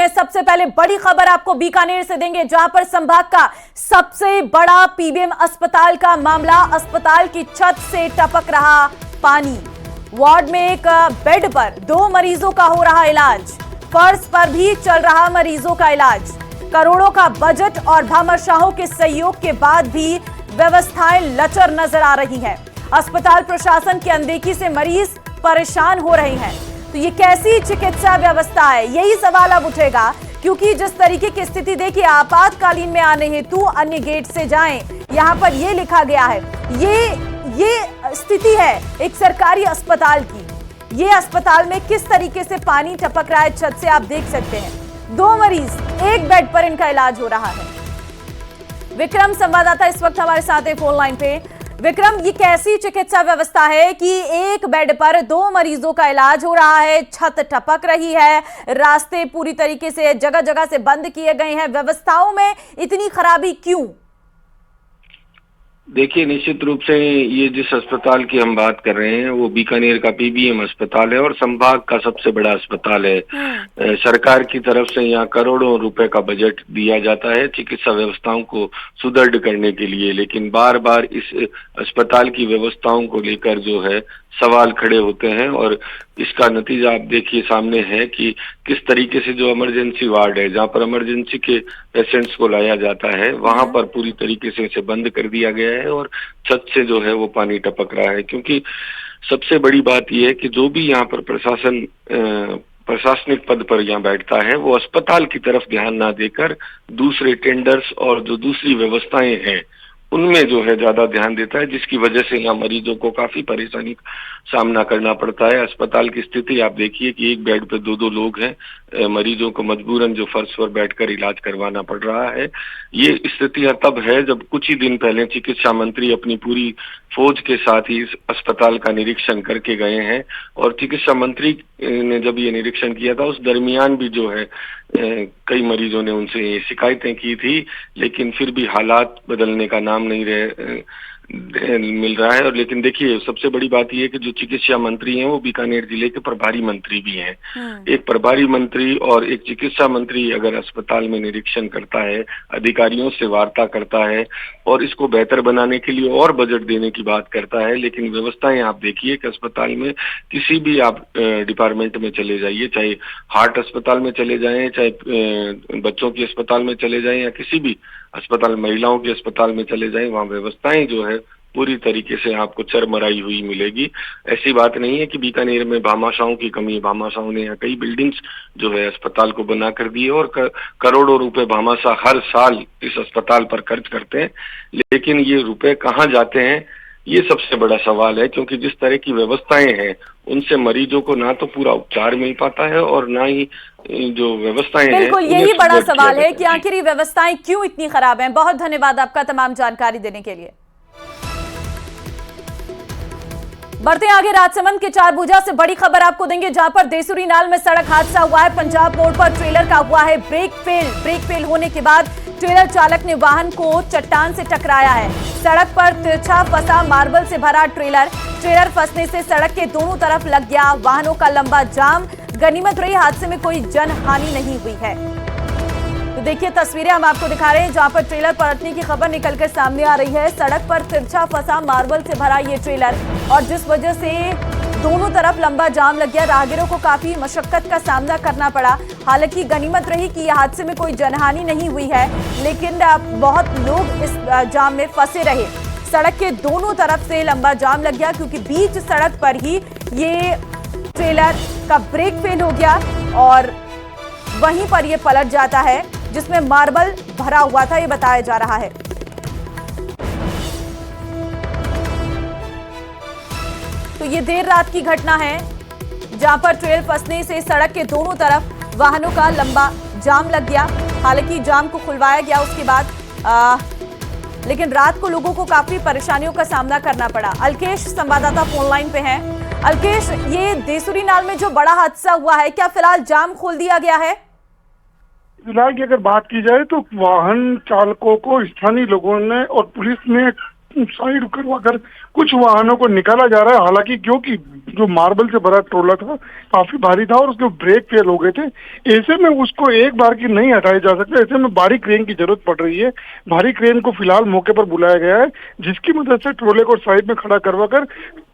सबसे पहले बड़ी खबर आपको बीकानेर से देंगे, जहां पर संभाग का सबसे बड़ा पीबीएम अस्पताल का मामला। अस्पताल की छत से टपक रहा पानी। वार्ड में एक बेड पर 2 मरीजों का हो रहा इलाज। फर्श पर भी चल रहा मरीजों का इलाज। करोड़ों का बजट और भामाशाहों के सहयोग के बाद भी व्यवस्थाएं लचर नजर आ रही हैं। अस्पताल प्रशासन की अनदेखी से मरीज परेशान हो रहे हैं। तो ये कैसी चिकित्सा व्यवस्था है, यही सवाल अब उठेगा, क्योंकि जिस तरीके की स्थिति देखिए, आपातकालीन में आने हेतु अन्य गेट से जाएं, यहां पर ये लिखा गया है। ये स्थिति है एक सरकारी अस्पताल की। ये अस्पताल में किस तरीके से पानी टपक रहा है छत से, आप देख सकते हैं। 2 मरीज एक बेड पर इनका इलाज हो रहा है। विक्रम संवाददाता इस वक्त हमारे साथ है फोन लाइन पे। विक्रम, ये कैसी चिकित्सा व्यवस्था है कि एक बेड पर 2 मरीजों का इलाज हो रहा है, छत टपक रही है, रास्ते पूरी तरीके से जगह जगह से बंद किए गए हैं, व्यवस्थाओं में इतनी खराबी क्यों? देखिए, निश्चित रूप से ये जिस अस्पताल की हम बात कर रहे हैं वो बीकानेर का पीबीएम अस्पताल है और संभाग का सबसे बड़ा अस्पताल है। सरकार की तरफ से यहाँ करोड़ों रुपए का बजट दिया जाता है चिकित्सा व्यवस्थाओं को सुदृढ़ करने के लिए, लेकिन बार बार इस अस्पताल की व्यवस्थाओं को लेकर जो है सवाल खड़े होते हैं और इसका नतीजा आप देखिए सामने है कि किस तरीके से जो इमरजेंसी वार्ड है, जहाँ पर इमरजेंसी के पेशेंट्स को लाया जाता है, वहां पर पूरी तरीके से इसे बंद कर दिया गया है और छत से जो है वो पानी टपक रहा है। क्योंकि सबसे बड़ी बात यह है कि जो भी यहाँ पर प्रशासनिक पद पर यहाँ बैठता है वो अस्पताल की तरफ ध्यान ना देकर दूसरे टेंडर्स और जो दूसरी व्यवस्थाएं हैं उनमें जो है ज्यादा ध्यान देता है, जिसकी वजह से यहाँ मरीजों को काफी परेशानी का सामना करना पड़ता है। अस्पताल की स्थिति आप देखिए कि एक बेड पे 2-2 लोग हैं, मरीजों को मजबूरन जो फर्श पर बैठकर इलाज करवाना पड़ रहा है। ये स्थितियां तब है जब कुछ ही दिन पहले चिकित्सा मंत्री अपनी पूरी फौज के साथ ही इस अस्पताल का निरीक्षण करके गए हैं और चिकित्सा मंत्री ने जब ये निरीक्षण किया था उस दरमियान भी जो है कई मरीजों ने उनसे ये शिकायतें की थी, लेकिन फिर भी हालात बदलने का नाम नहीं मिल रहा है। और लेकिन देखिए, सबसे बड़ी बात यह है कि जो चिकित्सा मंत्री हैं वो बीकानेर जिले के प्रभारी मंत्री भी हैं। एक प्रभारी मंत्री और एक चिकित्सा मंत्री अगर अस्पताल में निरीक्षण करता है, अधिकारियों से वार्ता करता है और इसको बेहतर बनाने के लिए और बजट देने की बात करता है, लेकिन व्यवस्थाएं आप देखिए कि अस्पताल में किसी भी आप डिपार्टमेंट में चले जाइए, चाहे हार्ट अस्पताल में चले जाएं, चाहे बच्चों के अस्पताल में चले जाएं या किसी भी अस्पताल, महिलाओं के अस्पताल में चले जाएं, वहां व्यवस्थाएं जो है पूरी तरीके से आपको चरमराई हुई मिलेगी। ऐसी बात नहीं है कि बीकानेर में भामाशाहों की कमी है। भामाशाहों ने यहाँ कई बिल्डिंग्स जो है अस्पताल को बना कर दी है और करोड़ों रुपए भामाशाह हर साल इस अस्पताल पर खर्च करते हैं, लेकिन ये रुपए कहाँ जाते हैं ये सबसे बड़ा सवाल है। क्योंकि जिस तरह की व्यवस्थाएं हैं उनसे मरीजों को ना तो पूरा उपचार मिल पाता है और ना ही जो व्यवस्थाएं हैं। बिल्कुल, यही बड़ा सवाल है कि आखिर ये व्यवस्थाएं क्यों इतनी खराब हैं। बहुत धन्यवाद आपका तमाम जानकारी देने के लिए। बढ़ते आगे, राजसमंद के चारभुजा से बड़ी खबर आपको देंगे, जहां पर देसुरी नाल में सड़क हादसा हुआ है। पंजाब मोड़ पर ट्रेलर का हुआ है ब्रेक फेल होने के बाद ट्रेलर चालक ने वाहन को चट्टान से टकराया है। सड़क पर तिरछा फंसा मार्बल से भरा ट्रेलर फंसने से सड़क के दोनों तरफ लग गया, वाहनों का लंबा जाम। गनीमत रही हादसे में कोई जनहानि नहीं हुई है। तो देखिए तस्वीरें हम आपको दिखा रहे हैं, जहां पर ट्रेलर पलटने की खबर निकलकर सामने आ रही है। सड़क पर तिरछा फंसा मार्बल से भरा ये ट्रेलर और जिस वजह से दोनों तरफ लंबा जाम लग गया, राहगीरों को काफी मशक्कत का सामना करना पड़ा। हालांकि गनीमत रही कि यह हादसे में कोई जनहानि नहीं हुई है, लेकिन बहुत लोग इस जाम में फंसे रहे। सड़क के दोनों तरफ से लंबा जाम लग गया क्योंकि बीच सड़क पर ही ये ट्रेलर का ब्रेक फेल हो गया और वहीं पर ये पलट जाता है, जिसमें मार्बल भरा हुआ था, ये बताया जा रहा है। तो ये देर रात की घटना है, जहां पर ट्रेलर फंसने से सड़क के दोनों तरफ वाहनों का लंबा जाम लग गया। हालांकि जाम को खुलवाया गया उसके बाद, लेकिन रात को लोगों को काफी परेशानियों का सामना करना पड़ा। अलकेश संवाददाता फोन लाइन पे हैं। अलकेश, ये देसुरी नाल में जो बड़ा हादसा हुआ है, क्या फिलहाल जाम खोल दिया गया है? फिलहाल की अगर बात की जाए तो वाहन चालकों को स्थानीय लोगों ने और पुलिस ने साइड करवाकर कुछ वाहनों को निकाला जा रहा है, हालांकि क्योंकि जो मार्बल से भरा ट्रोला था काफी भारी था और उसके ब्रेक फेल हो गए थे। ऐसे में उसको एक बार की नहीं हटाया जा सकता, ऐसे में भारी क्रेन की जरूरत पड़ रही है। भारी क्रेन को फिलहाल मौके पर बुलाया गया है, जिसकी मदद से ट्रोले को साइड में खड़ा करवा कर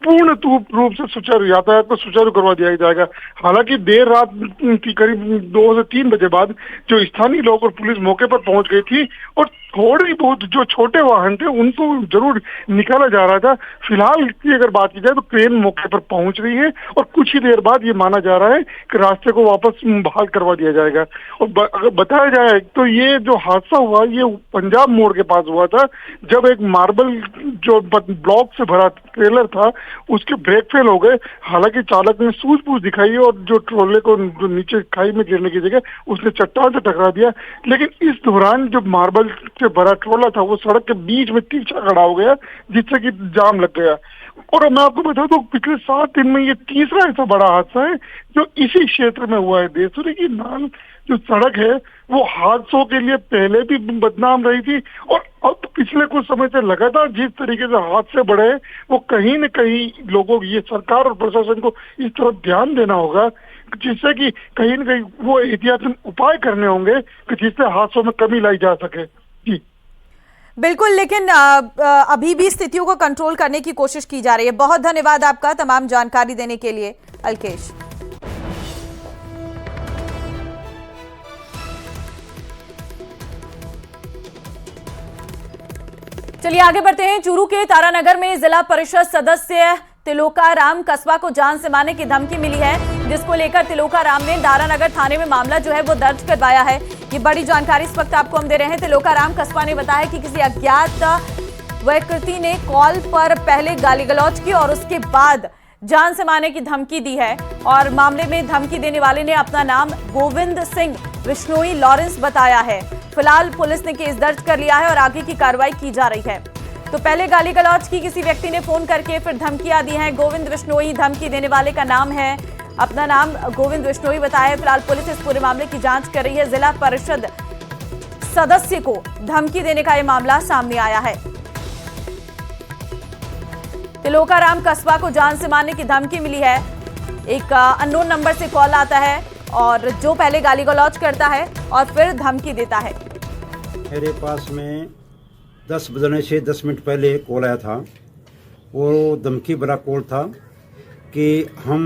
पूर्ण रूप से सुचारू यातायात को सुचारू करवा दिया जाएगा। हालांकि देर रात की करीब 2 से 3 बजे बाद जो स्थानीय लोग और पुलिस मौके पर पहुंच गई थी और थोड़ी बहुत जो छोटे वाहन थे उनको जरूर निकाला जा रहा था। फिलहाल की अगर बात की जाए तो क्रेन मौके पर पहुंच रही है और कुछ ही देर बाद ये माना जा रहा है कि रास्ते को वापस बहाल करवा दिया जाएगा। और अगर बताया जाए तो ये जो हादसा हुआ ये पंजाब मोड़ के पास हुआ था, जब एक मार्बल जो ब्लॉक से भरा ट्रेलर था उसके ब्रेक फेल हो गए। हालांकि चालक ने सूझबूझ दिखाई और जो ट्रोले को जो नीचे खाई में गिरने की जगह उसने चट्टान से टकरा दिया, लेकिन इस दौरान जो मार्बल से भरा ट्रोला था वो सड़क के बीच में तिरछा खड़ा हो गया, जिससे कि जाम लग गया। और मैं आपको बता दूं पिछले 7 दिन में ये तीसरा ऐसा बड़ा हादसा है जो इसी क्षेत्र में हुआ है। देसुरी की नाल जो सड़क है वो हादसों के लिए पहले भी बदनाम रही थी और अब पिछले कुछ समय से लगातार जिस तरीके से हादसे बढ़े वो कहीं न कहीं लोगों की, ये सरकार और प्रशासन को इस तरफ ध्यान देना होगा, जिससे कि कहीं न कहीं वो एहतियाती उपाय करने होंगे कि जिससे हादसों में कमी लाई जा सके। जी बिल्कुल, लेकिन अभी भी स्थितियों को कंट्रोल करने की कोशिश की जा रही है। बहुत धन्यवाद आपका तमाम जानकारी देने के लिए अलकेश। चलिए आगे बढ़ते हैं। चूरू के तारानगर में जिला परिषद सदस्य तिलोकाराम कस्बा को जान से मारने की धमकी मिली है, जिसको लेकर तिलोकाराम ने तारानगर थाने में मामला जो है वो दर्ज करवाया है। ये बड़ी जानकारी इस वक्त आपको हम दे रहे हैं। तिलोकाराम कस्बा ने बताया कि किसी अज्ञात व्यक्ति ने कॉल पर पहले गाली गलौज की और उसके बाद जान से मारने की धमकी दी है और मामले में धमकी देने वाले ने अपना नाम गोविंद सिंह विश्नोई लॉरेंस बताया है। फिलहाल पुलिस ने केस दर्ज कर लिया है और आगे की कार्रवाई की जा रही है। तो पहले गाली गलौज की किसी व्यक्ति ने फोन करके फिर धमकियां दी हैं। गोविंद विश्नोई धमकी देने वाले का नाम है, अपना नाम गोविंद विश्नोई बताया है। फिलहाल पुलिस इस पूरे मामले की जांच कर रही है। जिला परिषद सदस्य को धमकी देने का यह मामला सामने आया है। तिलोकाराम कस्बा को जान से मारने की धमकी मिली है। एक अननोन नंबर से कॉल आता है और जो पहले गाली गलौज करता है और फिर धमकी देता है। मेरे पास में 10 बजने से 10 मिनट पहले कॉल आया था। वो धमकी भरा कॉल था कि हम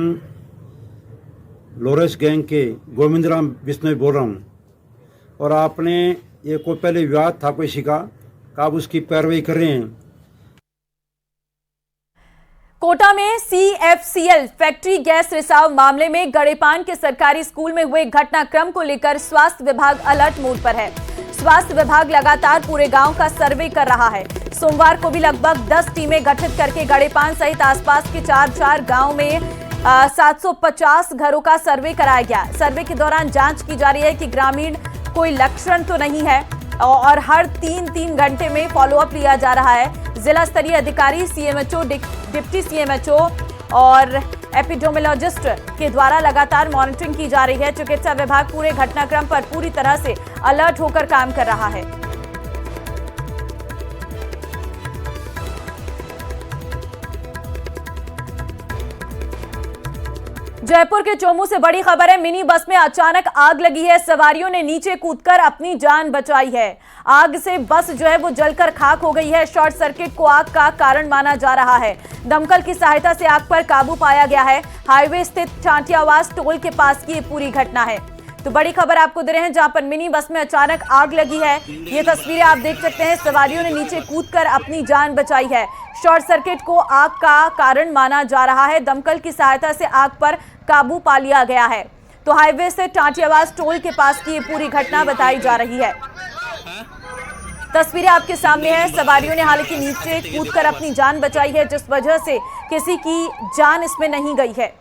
लॉरेंस गैंग के गोविंद राम बिश्नोई बोल रहा हूँ और आपने ये कोई पहले विवाद था कोई शिका का आप उसकी पैरवी कर रहे हैं। कोटा में CFCL फैक्ट्री गैस रिसाव मामले में गड़ेपान के सरकारी स्कूल में हुए घटनाक्रम को लेकर स्वास्थ्य विभाग अलर्ट मोड पर है। स्वास्थ्य विभाग लगातार पूरे गांव का सर्वे कर रहा है। सोमवार को भी लगभग 10 टीमें गठित करके गड़ेपान सहित आसपास के 4 गांव में 750 घरों का सर्वे कराया गया। सर्वे के दौरान जांच की जा रही है कि ग्रामीण कोई लक्षण तो नहीं है और हर 3-3 घंटे में फॉलोअप लिया जा रहा है। जिला स्तरीय अधिकारी, CMHO, डिप्टी CMHO और एपिडेमियोलॉजिस्ट के द्वारा लगातार मॉनिटरिंग की जा रही है। चिकित्सा विभाग पूरे घटनाक्रम पर पूरी तरह से अलर्ट होकर काम कर रहा है। जयपुर के चोमू से बड़ी खबर है। मिनी बस में अचानक आग लगी है। सवारियों ने नीचे कूदकर अपनी जान बचाई है। आग से बस जो है वो जलकर खाक हो गई है। शॉर्ट सर्किट को आग का कारण माना जा रहा है। दमकल की सहायता से आग पर काबू पाया गया है। हाईवे स्थित चांटियावास टोल के पास की ये पूरी घटना है। तो बड़ी खबर आपको दे रहे हैं, जहां पर मिनी बस में अचानक आग लगी है। ये तस्वीरें आप देख सकते हैं। सवारियों ने नीचे कूदकर अपनी जान बचाई है। शॉर्ट सर्किट को आग का कारण माना जा रहा है। दमकल की सहायता से आग पर काबू पा लिया गया है। तो हाईवे से टाटियावास टोल के पास की ये पूरी घटना बताई जा रही है। तस्वीरें आपके सामने हैं। सवारियों ने हालांकि नीचे कूदकर अपनी जान बचाई है, जिस वजह से किसी की जान इसमें नहीं गई है।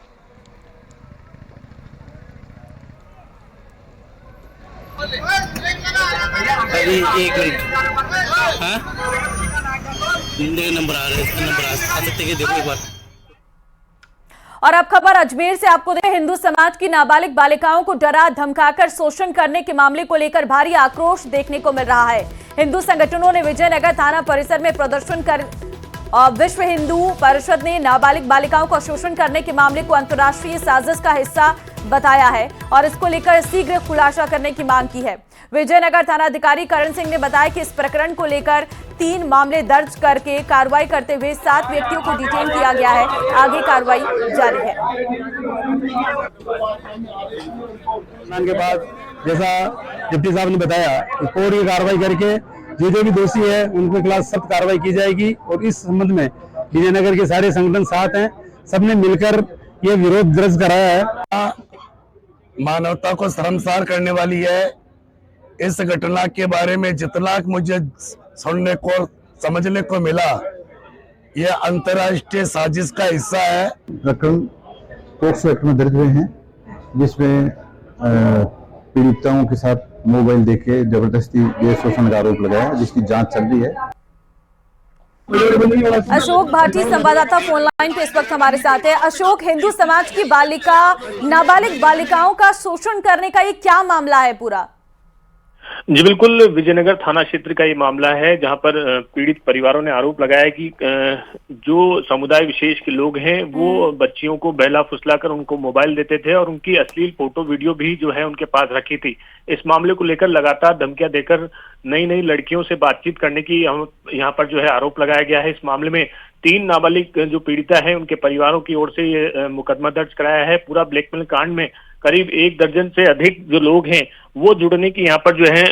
अभी 1 मिनट, हाँ नंबर आ रहे हैं, नंबर आ सकते हैं, देखो एक बार। और अब खबर अजमेर से आपको दें। हिंदू समाज की नाबालिग बालिकाओं को डरा धमकाकर शोषण करने के मामले को लेकर भारी आक्रोश देखने को मिल रहा है। हिंदू संगठनों ने विजयनगर थाना परिसर में प्रदर्शन कर और विश्व हिंदू परिषद ने नाबालिग बालिकाओं का शोषण करने के मामले को अंतर्राष्ट्रीय साजिश का हिस्सा बताया है और इसको लेकर शीघ्र खुलासा करने की मांग की है। विजयनगर थानाधिकारी करण सिंह ने बताया कि इस प्रकरण को लेकर 3 मामले दर्ज करके कार्रवाई करते हुए 7 व्यक्तियों को डिटेन किया गया है। आगे कार्रवाई जारी है। के बाद जैसा डिप्टी साहब ने बताया, पूरी कार्रवाई करके जो भी दोषी है उनके खिलाफ सख्त कार्रवाई की जाएगी और इस संबंध में विजयनगर के सारे संगठन साथ हैं, सबने मिलकर ये विरोध दर्ज कराया है। मानवता को शर्मसार करने वाली है। इस घटना के बारे में जितना मुझे सुनने को समझने को मिला, यह अंतर्राष्ट्रीय साजिश का हिस्सा है। प्रकरण पोक्सो एक्ट में दर्ज हुए हैं, जिसमें पीड़िताओं के साथ मोबाइल देके जबरदस्ती गैर शोषण का आरोप लगाया, जिसकी जांच चल रही है। अशोक भाटी संवाददाता फोन लाइन पे इस वक्त हमारे साथ है। अशोक, हिंदू समाज की नाबालिग बालिकाओं का शोषण करने का ये क्या मामला है पूरा? जी बिल्कुल, विजयनगर थाना क्षेत्र का ये मामला है, जहां पर पीड़ित परिवारों ने आरोप लगाया कि जो समुदाय विशेष के लोग हैं वो बच्चियों को बहला फुसलाकर उनको मोबाइल देते थे और उनकी अश्लील फोटो वीडियो भी जो है उनके पास रखी थी। इस मामले को लेकर लगातार धमकियां देकर नई लड़कियों से बातचीत करने की यहाँ पर जो है आरोप लगाया गया है। इस मामले में 3 नाबालिग जो पीड़िता है उनके परिवारों की ओर से ये मुकदमा दर्ज कराया है। पूरा ब्लैकमेल कांड में करीब 1 दर्जन से अधिक जो लोग हैं वो जुड़ने की यहाँ पर जो है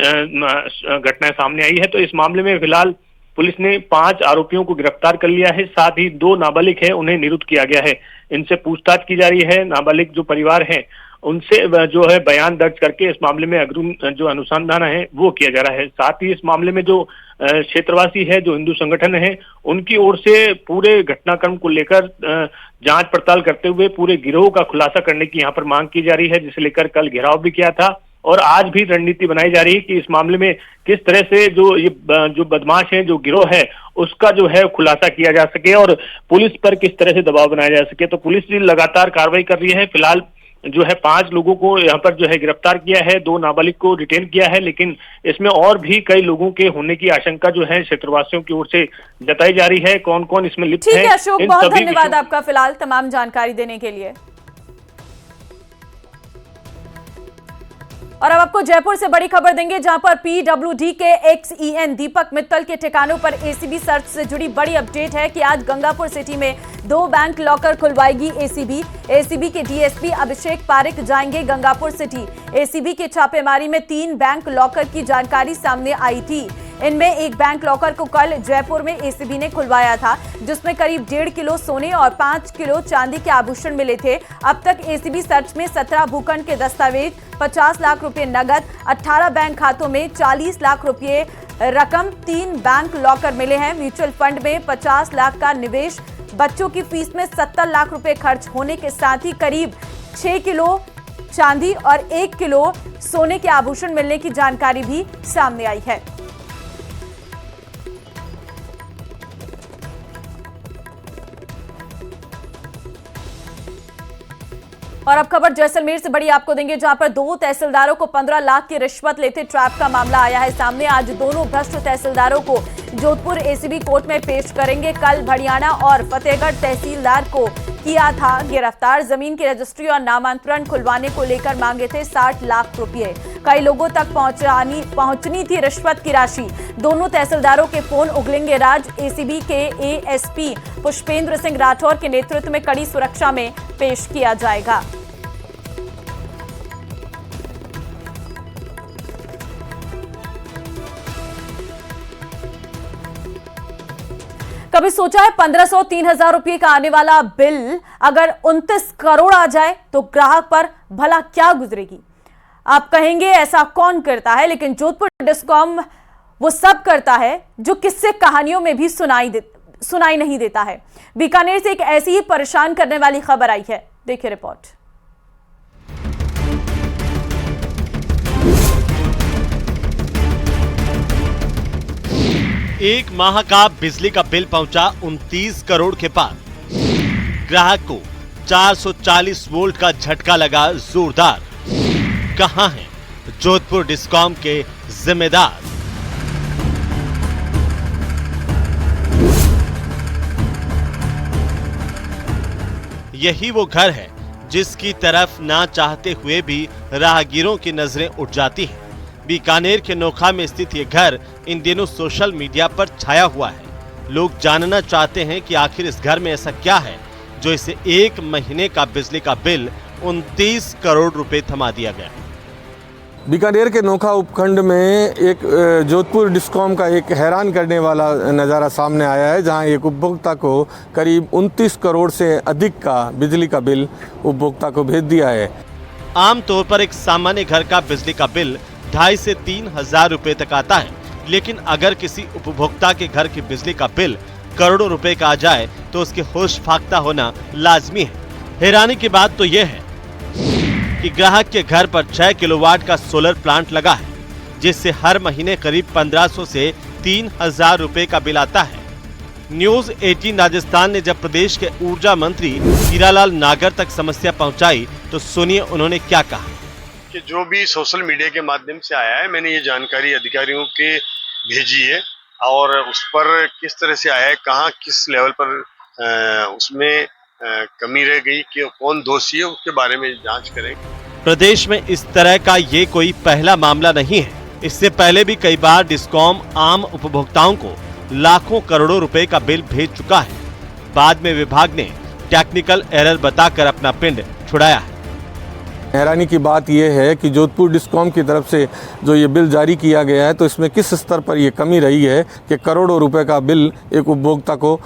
घटना सामने आई है। तो इस मामले में फिलहाल पुलिस ने 5 आरोपियों को गिरफ्तार कर लिया है, साथ ही 2 नाबालिग है उन्हें निरुद्ध किया गया है। इनसे पूछताछ की जा रही है। नाबालिग जो परिवार है उनसे जो है बयान दर्ज करके इस मामले में अग्रिम जो अनुसंधान है वो किया जा रहा है। साथ ही इस मामले में जो क्षेत्रवासी है, जो हिंदू संगठन है, उनकी ओर से पूरे घटनाक्रम को लेकर जांच पड़ताल करते हुए पूरे गिरोह का खुलासा करने की यहाँ पर मांग की जा रही है, जिसे लेकर कल घेराव भी किया था और आज भी रणनीति बनाई जा रही है कि इस मामले में किस तरह से जो बदमाश है, जो गिरोह है, उसका जो है खुलासा किया जा सके और पुलिस पर किस तरह से दबाव बनाया जा सके। तो पुलिस लगातार कार्रवाई कर रही है। फिलहाल जो है 5 लोगों को यहाँ पर जो है गिरफ्तार किया है, 2 नाबालिग को डिटेन किया है, लेकिन इसमें और भी कई लोगों के होने की आशंका जो है क्षेत्रवासियों की ओर से जताई जा रही है। कौन कौन इसमें लिप्त है? ठीक है अशोक, बहुत धन्यवाद आपका फिलहाल तमाम जानकारी देने के लिए। और अब आपको जयपुर से बड़ी खबर देंगे, जहां पर पीडब्ल्यूडी के एक्स-ईएन दीपक मित्तल के ठिकानों पर एसीबी सर्च से जुड़ी बड़ी अपडेट है कि आज गंगापुर सिटी में 2 बैंक लॉकर खुलवाएगी एसीबी के डीएसपी अभिषेक पारिक जाएंगे गंगापुर सिटी। एसीबी के छापेमारी में 3 बैंक लॉकर की जानकारी सामने आई थी। इनमें एक बैंक लॉकर को कल जयपुर में एसीबी ने खुलवाया था, जिसमें करीब 1.5 किलो सोने और 5 किलो चांदी के आभूषण मिले थे। अब तक एसीबी सर्च में 17 भूखंड के दस्तावेज, 50 लाख रुपए नगद, 18 बैंक खातों में 40 लाख रुपए रकम, 3 बैंक लॉकर मिले हैं। म्यूचुअल फंड में 50 लाख का निवेश, बच्चों की फीस में 70 लाख रुपए खर्च होने के साथ ही करीब 6 किलो चांदी और 1 किलो सोने के आभूषण मिलने की जानकारी भी सामने आई है। और अब खबर जैसलमेर से बड़ी आपको देंगे, जहां पर 2 तहसीलदारों को 15 लाख की रिश्वत लेते ट्रैप का मामला आया है सामने। आज दोनों भ्रष्ट तहसीलदारों को जोधपुर एसीबी कोर्ट में पेश करेंगे। कल भड़ियाना और फतेहगढ़ तहसीलदार को किया था गिरफ्तार। जमीन की रजिस्ट्री और नामांतरण खुलवाने को लेकर मांगे थे 60 लाख रुपए। कई लोगों तक पहुंचनी थी रिश्वत की राशि। दोनों तहसीलदारों के फोन उगलेंगे राज। एसीबी के एएसपी पुष्पेंद्र सिंह राठौर के नेतृत्व में कड़ी सुरक्षा में पेश किया जाएगा। कभी सोचा है 1500-3000 रुपए का आने वाला बिल अगर 29 करोड़ आ जाए तो ग्राहक पर भला क्या गुजरेगी? आप कहेंगे ऐसा कौन करता है, लेकिन जोधपुर डिस्कॉम वो सब करता है जो किस्से कहानियों में भी सुनाई नहीं देता है। बीकानेर से एक ऐसी ही परेशान करने वाली खबर आई है, देखिए रिपोर्ट। एक माह का बिजली का बिल पहुंचा 29 करोड़ के पार। ग्राहक को 440 वोल्ट का झटका लगा जोरदार। कहां हैं जोधपुर डिस्कॉम के जिम्मेदार? यही वो घर है जिसकी तरफ ना चाहते हुए भी राहगीरों की नजरें उठ जाती हैं। बीकानेर के नोखा में स्थित ये घर इन दिनों सोशल मीडिया पर छाया हुआ है। लोग जानना चाहते हैं कि आखिर इस घर में ऐसा क्या है जो इसे 1 महीने का बिजली का बिल 29 करोड़ रुपए थमा दिया गया। बीकानेर के नोखा उपखंड में एक जोधपुर डिस्कॉम का एक हैरान करने वाला नज़ारा सामने आया है, जहां एक उपभोक्ता को करीब 29 करोड़ से अधिक का बिजली का बिल उपभोक्ता को भेज दिया है। आमतौर पर एक सामान्य घर का बिजली का बिल 2,500 से 3,000 रुपए तक आता है, लेकिन अगर किसी उपभोक्ता के घर की बिजली का बिल करोड़ों रुपए का आ जाए तो उसके होश फाख्ता होना लाजमी है। हैरानी की बात तो यह है कि ग्राहक के घर पर 6 किलोवाट का सोलर प्लांट लगा है, जिससे हर महीने करीब 1500 से 3,000 रुपए का बिल आता है। न्यूज 18 राजस्थान ने जब प्रदेश के ऊर्जा मंत्री हीरालाल नागर तक समस्या पहुंचाई तो सुनिए उन्होंने क्या कहा। कि जो भी सोशल मीडिया के माध्यम से आया है, मैंने ये जानकारी अधिकारियों के भेजी है और उस पर किस तरह से आया है, कहाँ किस लेवल पर उसमें कमी रह गई, कि कौन दोषी है, उसके बारे में जांच करें। प्रदेश में इस तरह का ये कोई पहला मामला नहीं है। इससे पहले भी कई बार डिस्कॉम आम उपभोक्ताओं को लाखों करोड़ों रुपए का बिल भेज चुका है। बाद में विभाग ने टेक्निकल एरर बताकर अपना पिंड छुड़ाया है। हैरानी की बात यह है कि जोधपुर डिस्कॉम की तरफ से जो ये बिल जारी किया गया है, तो इसमें किस स्तर पर ये कमी रही है कि करोड़ों रुपए का बिल एक उपभोक्ता को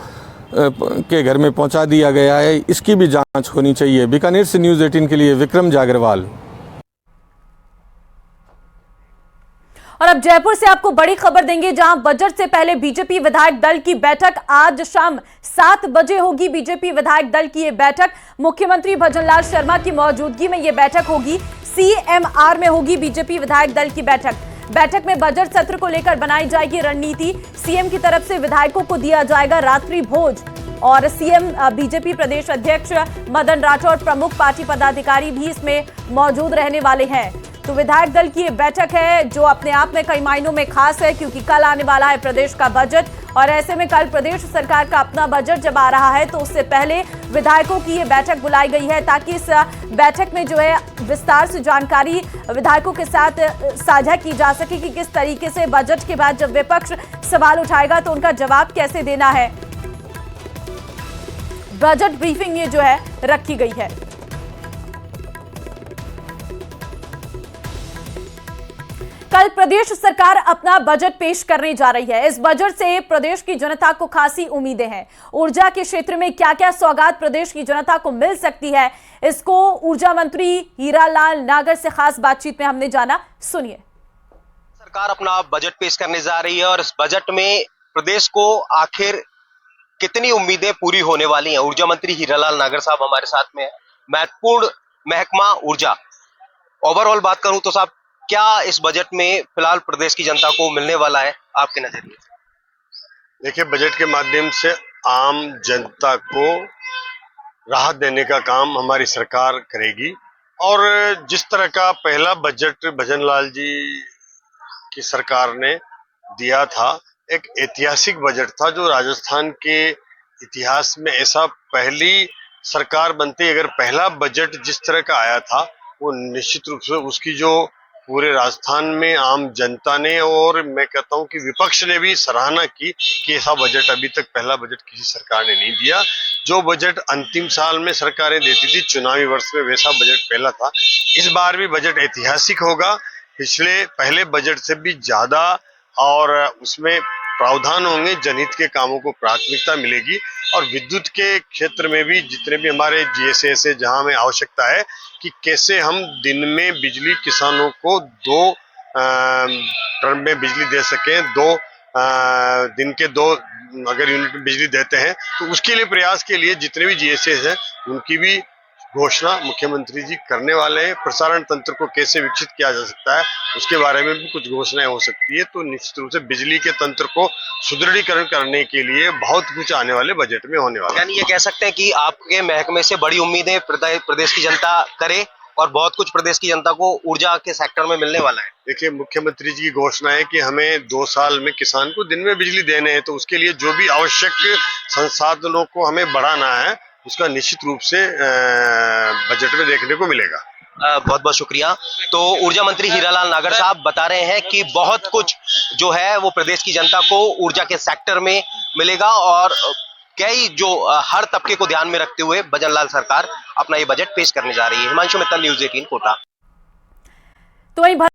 के घर में पहुंचा दिया गया है। इसकी भी जांच होनी चाहिए। बीकानेर से न्यूज 18 के लिए विक्रम जागरवाल। और अब जयपुर से आपको बड़ी खबर देंगे, जहां बजट से पहले बीजेपी विधायक दल की बैठक आज शाम 7 बजे होगी। बीजेपी विधायक दल की ये बैठक मुख्यमंत्री भजनलाल शर्मा की मौजूदगी में ये बैठक होगी। CMR में होगी बीजेपी विधायक दल की बैठक में बजट सत्र को लेकर बनाई जाएगी रणनीति। सीएम की तरफ से विधायकों को दिया जाएगा रात्रि भोज और सीएम बीजेपी प्रदेश अध्यक्ष मदन राठौर प्रमुख पार्टी पदाधिकारी भी इसमें मौजूद रहने वाले हैं। तो विधायक दल की ये बैठक है जो अपने आप में कई मायनों में खास है, क्योंकि कल आने वाला है प्रदेश का बजट और ऐसे में कल प्रदेश सरकार का अपना बजट जब आ रहा है तो उससे पहले विधायकों की ये बैठक बुलाई गई है, ताकि इस बैठक में जो है विस्तार से जानकारी विधायकों के साथ साझा की जा सके कि किस तरीके से बजट के बाद जब विपक्ष सवाल उठाएगा तो उनका जवाब कैसे देना है। बजट ब्रीफिंग ये जो है रखी गई है। कल प्रदेश सरकार अपना बजट पेश करने जा रही है। इस बजट से प्रदेश की जनता को खासी उम्मीदें हैं। ऊर्जा के क्षेत्र में क्या क्या सौगात प्रदेश की जनता को मिल सकती है, इसको ऊर्जा मंत्री हीरालाल नागर से खास बातचीत में हमने जाना। सुनिए। सरकार अपना बजट पेश करने जा रही है और इस बजट में प्रदेश को आखिर कितनी उम्मीदें पूरी होने वाली हैं। ऊर्जा मंत्री हीरालाल नागर साहब हमारे साथ में है। महत्वपूर्ण महकमा ऊर्जा, ओवरऑल बात करूं तो साहब क्या इस बजट में फिलहाल प्रदेश की जनता को मिलने वाला है आपके नजरिए? देखिए, बजट के माध्यम से आम जनता को राहत देने का काम हमारी सरकार करेगी और जिस तरह का पहला बजट भजनलाल जी की सरकार ने दिया था, एक ऐतिहासिक बजट था जो राजस्थान के इतिहास में ऐसा पहली सरकार बनती, अगर पहला बजट जिस तरह का आया था वो निश्चित रूप से उसकी जो पूरे राजस्थान में आम जनता ने और मैं कहता हूं कि विपक्ष ने भी सराहना की कि ऐसा बजट अभी तक पहला बजट किसी सरकार ने नहीं दिया। जो बजट अंतिम साल में सरकारें देती थी चुनावी वर्ष में, वैसा बजट पहला था। इस बार भी बजट ऐतिहासिक होगा, पिछले पहले बजट से भी ज्यादा, और उसमें प्रावधान होंगे, जनहित के कामों को प्राथमिकता मिलेगी और विद्युत के क्षेत्र में भी जितने भी हमारे GSS है, जहां हमें आवश्यकता है कि कैसे हम दिन में बिजली किसानों को 2 टर्म में बिजली दे सकें, 2 दिन के 2 अगर यूनिट में बिजली देते हैं तो उसके लिए प्रयास के लिए जितने भी GSS हैं उनकी भी घोषणा मुख्यमंत्री जी करने वाले हैं। प्रसारण तंत्र को कैसे विकसित किया जा सकता है उसके बारे में भी कुछ घोषणाएं हो सकती है। तो निश्चित रूप से बिजली के तंत्र को सुदृढ़ीकरण करने के लिए बहुत कुछ आने वाले बजट में होने वाला है। यानी ये कह सकते हैं कि आपके महकमे से बड़ी उम्मीदें प्रदेश की जनता करे और बहुत कुछ प्रदेश की जनता को ऊर्जा के सेक्टर में मिलने वाला है। देखिए, मुख्यमंत्री जी की घोषणा है कि हमें 2 साल में किसान को दिन में बिजली देने हैं, तो उसके लिए जो भी आवश्यक संसाधनों को हमें बढ़ाना है उसका निश्चित रूप से बजट में देखने को मिलेगा। बहुत बहुत शुक्रिया। तो ऊर्जा मंत्री हीरालाल नागर साहब बता रहे हैं कि बहुत कुछ जो है वो प्रदेश की जनता को ऊर्जा के सेक्टर में मिलेगा और कई जो हर तबके को ध्यान में रखते हुए भजन लाल सरकार अपना ये बजट पेश करने जा रही है। हिमांशु मित्तल, न्यूज़ 18 कोटा। तो वहीं